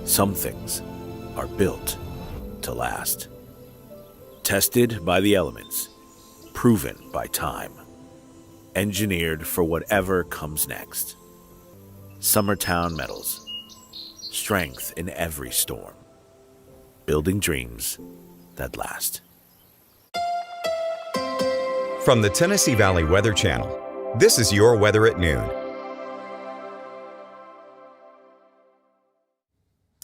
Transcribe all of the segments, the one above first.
Some things are built to last. Tested by the elements, proven by time, engineered for whatever comes next. Summertown Metals. Strength in every storm. Building dreams that last. From the Tennessee Valley Weather Channel, this is your weather at noon.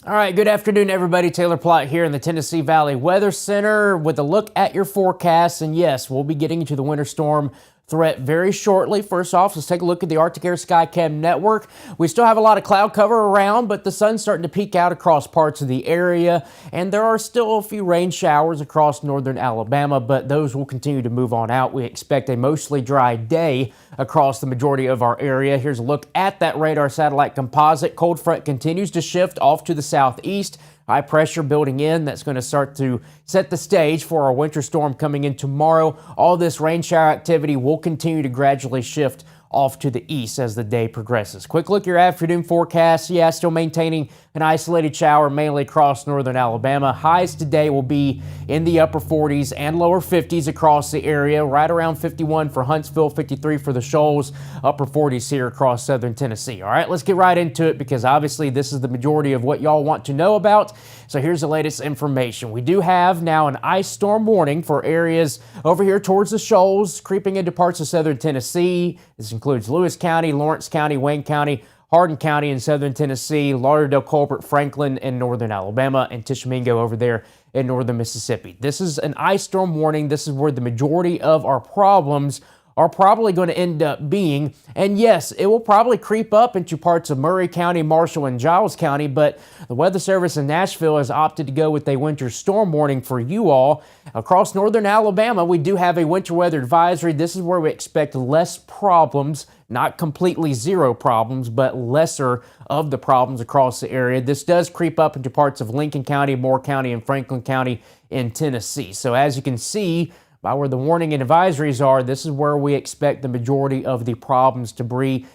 All right, good afternoon, everybody. Taylor Plott here in the Tennessee Valley Weather Center with a look at your forecast. And yes, we'll be getting into the winter storm threat very shortly. First off, let's take a look at the Arctic Air Skycam network. We still have a lot of cloud cover around, but the sun's starting to peek out across parts of the area, and there are still a few rain showers across northern Alabama, but those will continue to move on out. We expect a mostly dry day across the majority of our area. Here's a look at that radar satellite composite. Cold front continues to shift off to the southeast. High pressure building in. That's going to start to set the stage for our winter storm coming in tomorrow. All this rain shower activity will continue to gradually shift off to the east as the day progresses. Quick look at your afternoon forecast. Yeah, still maintaining an isolated shower mainly across northern Alabama. Highs today will be in the upper 40s and lower 50s across the area. Right around 51 for Huntsville, 53 for the Shoals, upper 40s here across southern Tennessee. All right, let's get right into it because obviously this is the majority of what y'all want to know about. So here's the latest information. We do have now an ice storm warning for areas over here towards the Shoals, creeping into parts of southern Tennessee. This includes Lewis County, Lawrence County, Wayne County, Hardin County in southern Tennessee, Lauderdale, Colbert, Franklin in northern Alabama, and Tishomingo over there in northern Mississippi. This is an ice storm warning. This is where the majority of our problems are probably going to end up being. And yes, it will probably creep up into parts of Murray County, Marshall, and Giles County, but the Weather Service in Nashville has opted to go with a winter storm warning for you all. Across northern Alabama, we do have a winter weather advisory. This is where we expect less problems, not completely zero problems, but lesser of the problems across the area. This does creep up into parts of Lincoln County, Moore County, and Franklin County in Tennessee. So as you can see, by where the warning and advisories are, this is where we expect the majority of the problems to be.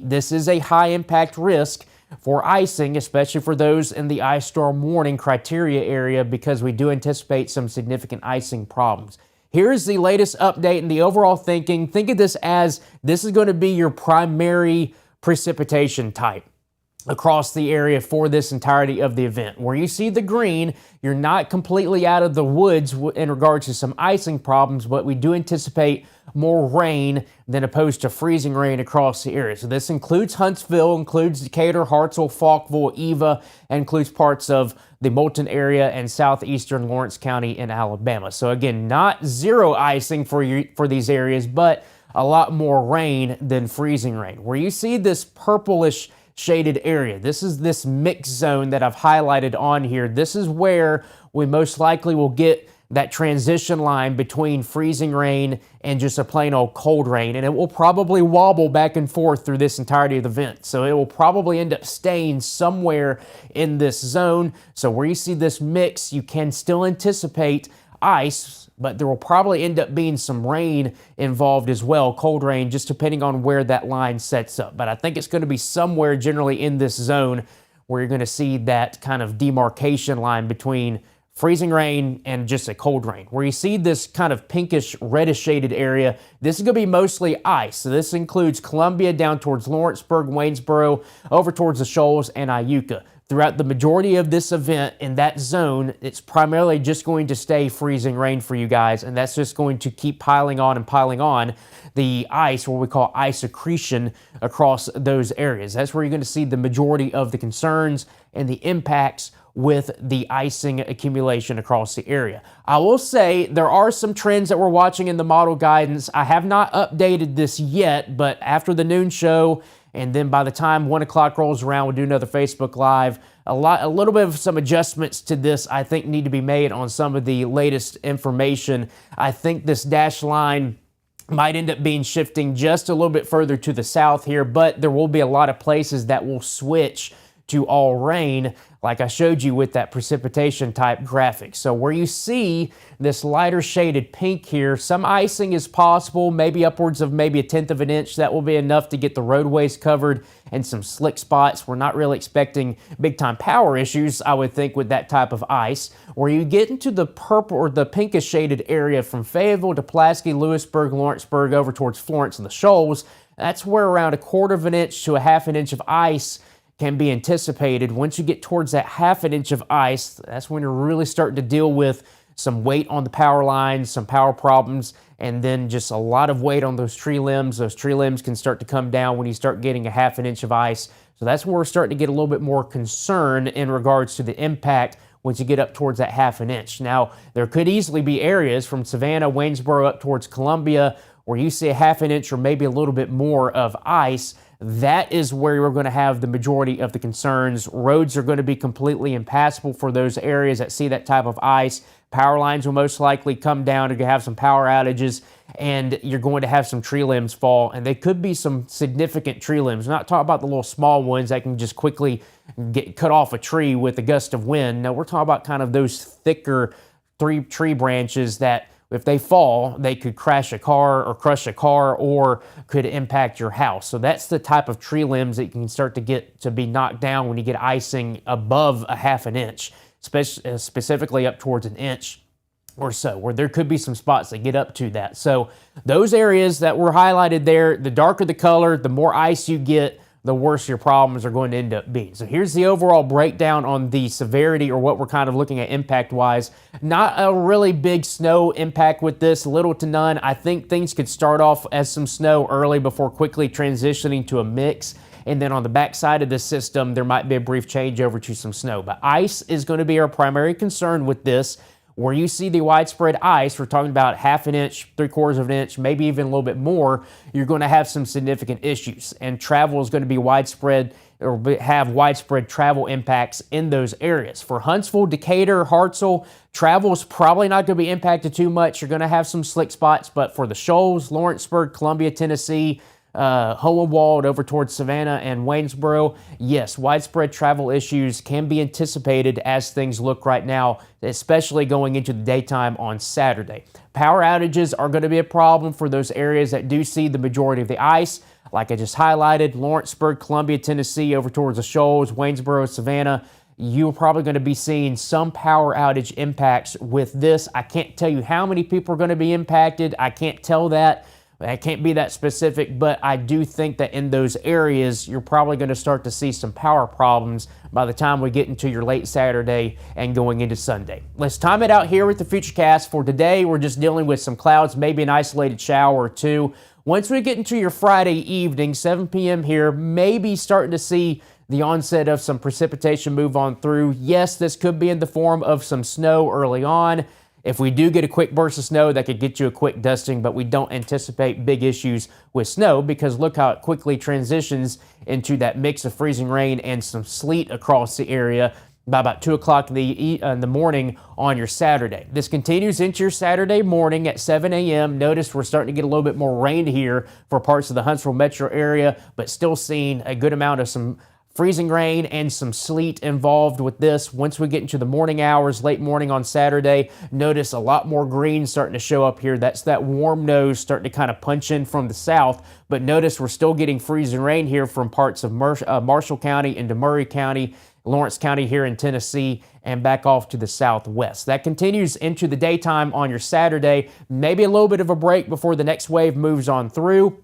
This is a high impact risk for icing, especially for those in the ice storm warning criteria area, because we do anticipate some significant icing problems. Here's the latest update and the overall thinking. Think of this as this is going to be your primary precipitation type across the area for this entirety of the event. Where you see the green, you're not completely out of the woods in regards to some icing problems, but we do anticipate more rain than opposed to freezing rain across the area. So this includes Huntsville, includes Decatur, Hartselle, Falkville, Eva, and includes parts of the Moulton area and southeastern Lawrence County in Alabama. So again, not zero icing for these areas, but a lot more rain than freezing rain. Where you see this purplish shaded area, this is this mix zone that I've highlighted on here. This is where we most likely will get that transition line between freezing rain and just a plain old cold rain, and it will probably wobble back and forth through this entirety of the event. So it will probably end up staying somewhere in this zone. So where you see this mix, you can still anticipate ice, but there will probably end up being some rain involved as well, cold rain, just depending on where that line sets up. But I think it's going to be somewhere generally in this zone where you're going to see that kind of demarcation line between freezing rain and just a cold rain. Where you see this kind of pinkish, reddish shaded area, this is going to be mostly ice. So this includes Columbia down towards Lawrenceburg, Waynesboro, over towards the Shoals and Iuka. Throughout the majority of this event in that zone, it's primarily just going to stay freezing rain for you guys, and that's just going to keep piling on the ice, what we call ice accretion, across those areas. That's where you're going to see the majority of the concerns and the impacts with the icing accumulation across the area. I will say there are some trends that we're watching in the model guidance. I have not updated this yet, but after the noon show, and then by the time 1 o'clock rolls around, we'll do another Facebook Live. A little bit of some adjustments to this I think need to be made on some of the latest information. I think this dash line might end up being shifting just a little bit further to the south here, but there will be a lot of places that will switch to all rain, like I showed you with that precipitation type graphic. So where you see this lighter shaded pink here, some icing is possible, maybe upwards of maybe 1/10 of an inch. That will be enough to get the roadways covered and some slick spots. We're not really expecting big time power issues, I would think, with that type of ice. Where you get into the purple or the pinkish shaded area from Fayetteville to Pulaski, Lewisburg, Lawrenceburg, over towards Florence and the Shoals, that's where around 1/4 of an inch to 1/2 an inch of ice can be anticipated. Once you get towards that 1/2 an inch of ice, that's when you're really starting to deal with some weight on the power lines, some power problems, and then just a lot of weight on those tree limbs. Those tree limbs can start to come down when you start getting 1/2 an inch of ice. So that's where we're starting to get a little bit more concern in regards to the impact once you get up towards that 1/2 an inch. Now, there could easily be areas from Savannah, Waynesboro up towards Columbia where you see 1/2 an inch or maybe a little bit more of ice. That is where you're going to have the majority of the concerns. Roads are going to be completely impassable for those areas that see that type of ice. Power lines will most likely come down. You're going to have some power outages, and you're going to have some tree limbs fall, and they could be some significant tree limbs. We're not talking about the little small ones that can just quickly get cut off a tree with a gust of wind. No, we're talking about kind of those thicker tree branches that if they fall, they could crash a car or crush a car or could impact your house. So that's the type of tree limbs that you can start to get to be knocked down when you get icing above 1/2 an inch, specifically up towards an inch or so, where there could be some spots that get up to that. So those areas that were highlighted there, the darker the color, the more ice you get, the worse your problems are going to end up being. So here's the overall breakdown on the severity, or what we're kind of looking at impact-wise. Not a really big snow impact with this, little to none. I think things could start off as some snow early before quickly transitioning to a mix. And then on the backside of the system, there might be a brief change over to some snow. But ice is going to be our primary concern with this. Where you see the widespread ice, we're talking about 1/2 an inch, 3/4 of an inch, maybe even a little bit more, you're going to have some significant issues. And travel is going to be widespread, or have widespread travel impacts in those areas. For Huntsville, Decatur, Hartselle, travel is probably not going to be impacted too much. You're going to have some slick spots, but for the Shoals, Lawrenceburg, Columbia, Tennessee, Hohenwald over towards Savannah and Waynesboro, yes, widespread travel issues can be anticipated as things look right now, especially going into the daytime on Saturday. Power outages are going to be a problem for those areas that do see the majority of the ice. Like I just highlighted, Lawrenceburg, Columbia, Tennessee, over towards the Shoals, Waynesboro, Savannah, you're probably going to be seeing some power outage impacts with this. I can't tell you how many people are going to be impacted. I can't tell that. I can't be that specific, but I do think that in those areas, you're probably going to start to see some power problems by the time we get into your late Saturday and going into Sunday. Let's time it out here with the Futurecast. For today, we're just dealing with some clouds, maybe an isolated shower or two. Once we get into your Friday evening, 7 p.m. here, maybe starting to see the onset of some precipitation move on through. Yes, this could be in the form of some snow early on. If we do get a quick burst of snow, that could get you a quick dusting, but we don't anticipate big issues with snow because look how it quickly transitions into that mix of freezing rain and some sleet across the area by about 2 o'clock in the morning on your Saturday. This continues into your Saturday morning at 7 a.m. Notice we're starting to get a little bit more rain here for parts of the Huntsville metro area, but still seeing a good amount of some freezing rain and some sleet involved with this. Once we get into the morning hours, late morning on Saturday, notice a lot more green starting to show up here. That's that warm nose starting to kind of punch in from the south. But notice we're still getting freezing rain here from parts of Marshall County into Murray County, Lawrence County here in Tennessee, and back off to the southwest. That continues into the daytime on your Saturday. Maybe a little bit of a break before the next wave moves on through.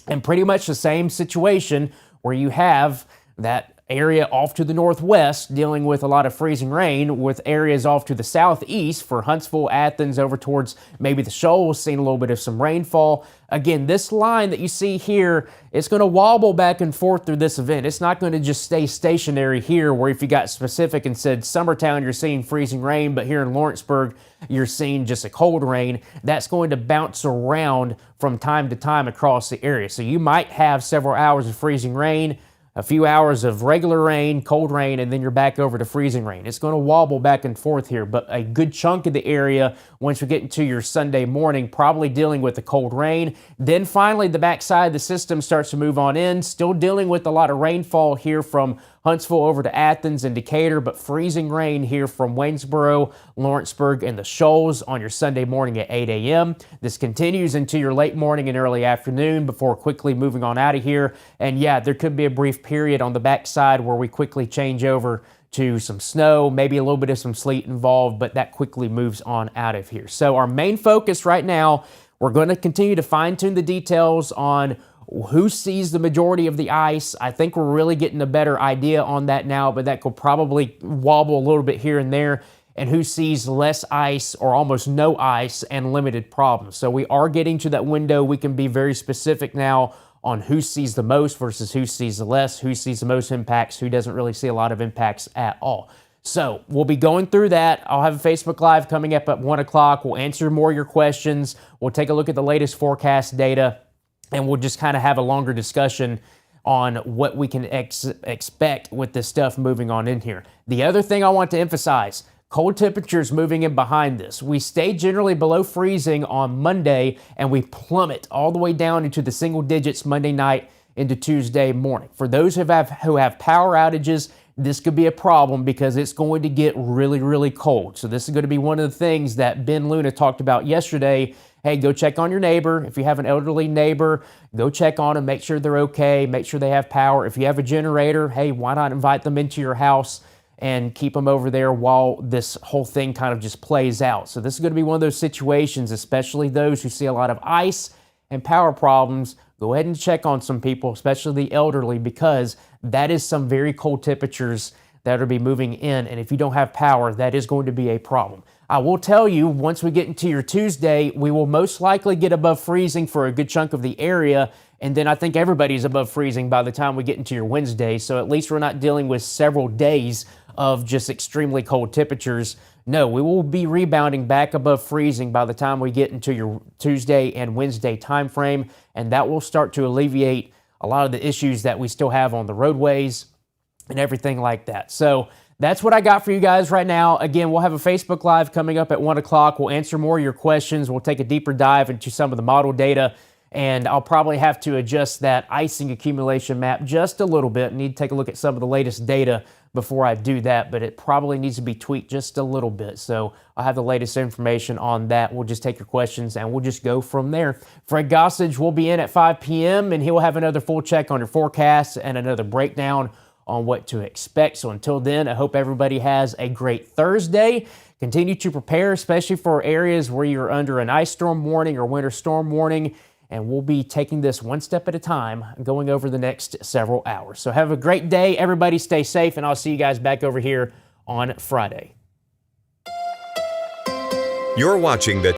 And pretty much the same situation where you have that area off to the northwest dealing with a lot of freezing rain, with areas off to the southeast for Huntsville, Athens, over towards maybe the Shoals, seeing a little bit of some rainfall. Again, this line that you see here, it's going to wobble back and forth through this event. It's not going to just stay stationary here, where if you got specific and said Summertown, you're seeing freezing rain, but here in Lawrenceburg, you're seeing just a cold rain. That's going to bounce around from time to time across the area. So you might have several hours of freezing rain, a few hours of regular rain, cold rain, and then you're back over to freezing rain. It's going to wobble back and forth here, but a good chunk of the area, once we get into your Sunday morning, probably dealing with the cold rain. Then finally, the backside of the system starts to move on in, still dealing with a lot of rainfall here from Huntsville over to Athens and Decatur, but freezing rain here from Waynesboro, Lawrenceburg, and the Shoals on your Sunday morning at 8 a.m. This continues into your late morning and early afternoon before quickly moving on out of here. And yeah, there could be a brief period on the backside where we quickly change over to some snow, maybe a little bit of some sleet involved, but that quickly moves on out of here. So our main focus right now, we're going to continue to fine-tune the details on who sees the majority of the ice. I think we're really getting a better idea on that now, but that could probably wobble a little bit here and there, and who sees less ice or almost no ice and limited problems. So we are getting to that window. We can be very specific now on who sees the most versus who sees the less, who sees the most impacts, who doesn't really see a lot of impacts at all. So we'll be going through that. I'll have a Facebook Live coming up at 1 o'clock. We'll answer more of your questions. We'll take a look at the latest forecast data, and we'll just kind of have a longer discussion on what we can expect with this stuff moving on in here. The other thing I want to emphasize, cold temperatures moving in behind this. We stay generally below freezing on Monday, and we plummet all the way down into the single digits Monday night into Tuesday morning. For those who have power outages, this could be a problem because it's going to get really, really cold. So this is going to be one of the things that Ben Luna talked about yesterday. Hey, go check on your neighbor. If you have an elderly neighbor, go check on them, make sure they're okay, make sure they have power. If you have a generator, hey, why not invite them into your house and keep them over there while this whole thing kind of just plays out. So this is going to be one of those situations, especially those who see a lot of ice and power problems. Go ahead and check on some people, especially the elderly, because that is some very cold temperatures that will be moving in. And if you don't have power, that is going to be a problem. I will tell you, once we get into your Tuesday, we will most likely get above freezing for a good chunk of the area. And then I think everybody's above freezing by the time we get into your Wednesday. So at least we're not dealing with several days of just extremely cold temperatures. No, we will be rebounding back above freezing by the time we get into your Tuesday and Wednesday time frame, and that will start to alleviate a lot of the issues that we still have on the roadways and everything like that. So that's what I got for you guys right now. Again, we'll have a Facebook Live coming up at 1 o'clock. We'll answer more of your questions. We'll take a deeper dive into some of the model data, and I'll probably have to adjust that icing accumulation map just a little bit. I need to take a look at some of the latest data before I do that, but it probably needs to be tweaked just a little bit. So I'll have the latest information on that. We'll just take your questions and we'll just go from there. Fred Gossage will be in at 5 p.m. and he'll have another full check on your forecast and another breakdown on what to expect. So until then, I hope everybody has a great Thursday. Continue to prepare, especially for areas where you're under an ice storm warning or winter storm warning. And we'll be taking this one step at a time, going over the next several hours. So have a great day. Everybody stay safe, and I'll see you guys back over here on Friday. You're watching the